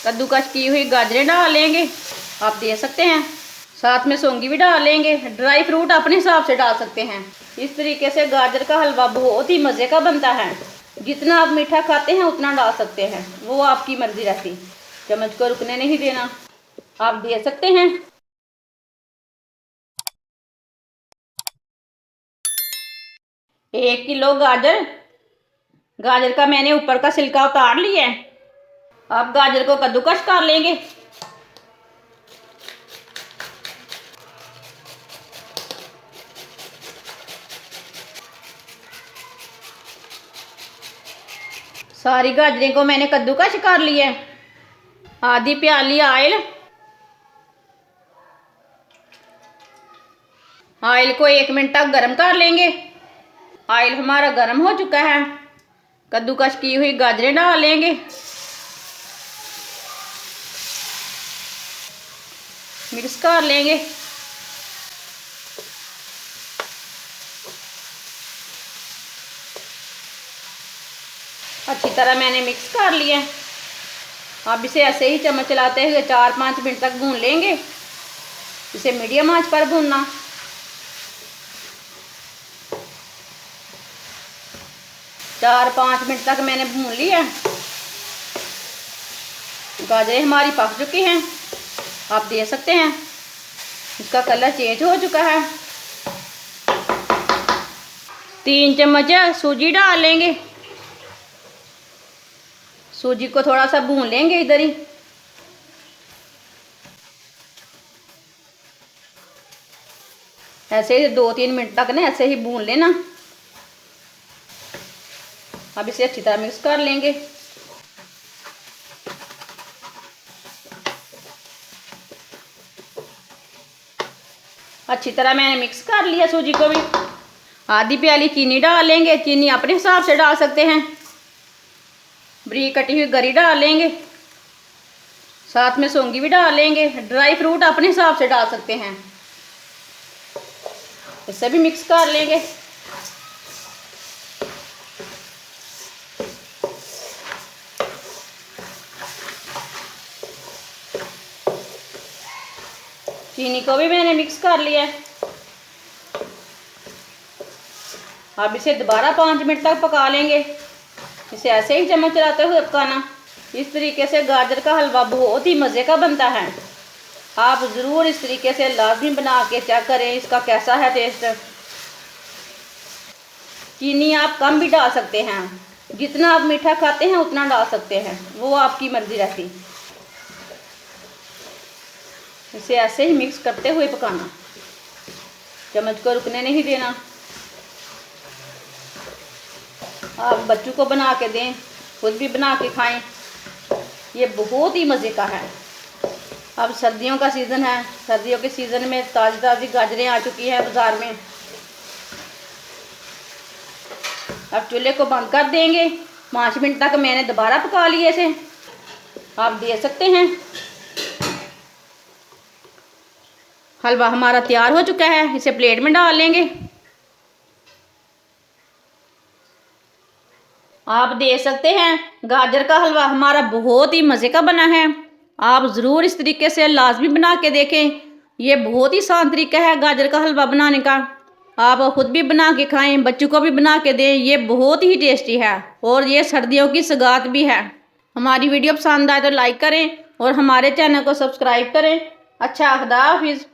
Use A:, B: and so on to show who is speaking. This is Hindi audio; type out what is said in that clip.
A: कद्दूकस की हुई गाजरें डाल लेंगे, आप दे सकते हैं। साथ में सौंगी भी डाल लेंगे। ड्राई फ्रूट अपने हिसाब से डाल सकते हैं। इस तरीके से गाजर का हलवा बहुत ही मज़े का बनता है। जितना आप मीठा खाते हैं उतना डाल सकते हैं, वो आपकी मर्जी रहती। चम्मच को रुकने नहीं देना, आप दे सकते हैं। 1 किलो गाजर, गाजर का मैंने ऊपर का छिलका उतार लिया है। अब गाजर को कद्दूकस कर लेंगे। सारी गाजरें को मैंने कद्दूकस कर लिया है। आधी प्याली ऑयल को 1 मिनट तक गर्म कर लेंगे। ऑयल हमारा गर्म हो चुका है। कद्दूकस की हुई गाजरें डाल लेंगे। मिक्स कर लेंगे। अच्छी तरह मैंने मिक्स कर लिया। अब इसे ऐसे ही चम्मच चलाते हुए 4-5 मिनट तक भून लेंगे। इसे मीडियम आंच पर भूनना। 4-5 मिनट तक मैंने भून लिया। गाजरें हमारी पक चुकी हैं, आप देख सकते हैं। इसका कलर चेंज हो चुका है। 3 चम्मच सूजी डाल लेंगे। सूजी को थोड़ा सा भून लेंगे इधर ही। ऐसे ही 2-3 मिनट तक ना ऐसे ही भून लेना। अब इसे अच्छी तरह मिक्स कर लेंगे। अच्छी तरह मैंने मिक्स कर लिया सूजी को भी। आधी प्याली चीनी डाल लेंगे। चीनी अपने हिसाब से डाल सकते हैं। बारीक कटी हुई गरी डाल लेंगे। साथ में सौंगी भी डाल लेंगे। ड्राई फ्रूट अपने हिसाब से डाल सकते हैं। इसे भी मिक्स कर लेंगे। चीनी को भी मैंने मिक्स कर लिया। अब इसे दोबारा 5 मिनट तक पका लेंगे। इसे ऐसे ही चम्मच चलाते हुए पकाना। इस तरीके से गाजर का हलवा बहुत ही मज़े का बनता है। आप ज़रूर इस तरीके से लाजमी बना के चेक करें इसका कैसा है टेस्ट। चीनी आप कम भी डाल सकते हैं। जितना आप मीठा खाते हैं उतना डाल सकते हैं, वो आपकी मर्जी रहती। इसे ऐसे ही मिक्स करते हुए पकाना। चम्मच को रुकने नहीं देना। आप बच्चों को बना के दें, खुद भी बना के खाएं। ये बहुत ही मज़े का है। अब सर्दियों का सीज़न है। सर्दियों के सीज़न में ताज़ी ताज़ी गाजरें आ चुकी हैं बाज़ार में। अब चूल्हे को बंद कर देंगे। 5 मिनट तक मैंने दोबारा पका लिए इसे, आप दे सकते हैं। हलवा हमारा तैयार हो चुका है। इसे प्लेट में डाल लेंगे। आप देख सकते हैं गाजर का हलवा हमारा बहुत ही मज़े का बना है। आप ज़रूर इस तरीके से लाजमी बना के देखें। ये बहुत ही आसान तरीका है गाजर का हलवा बनाने का। आप खुद भी बना के खाएं, बच्चों को भी बना के दें। ये बहुत ही टेस्टी है और ये सर्दियों की सौगात भी है। हमारी वीडियो पसंद आए तो लाइक करें और हमारे चैनल को सब्सक्राइब करें। अच्छा, खुदा हाफिज़।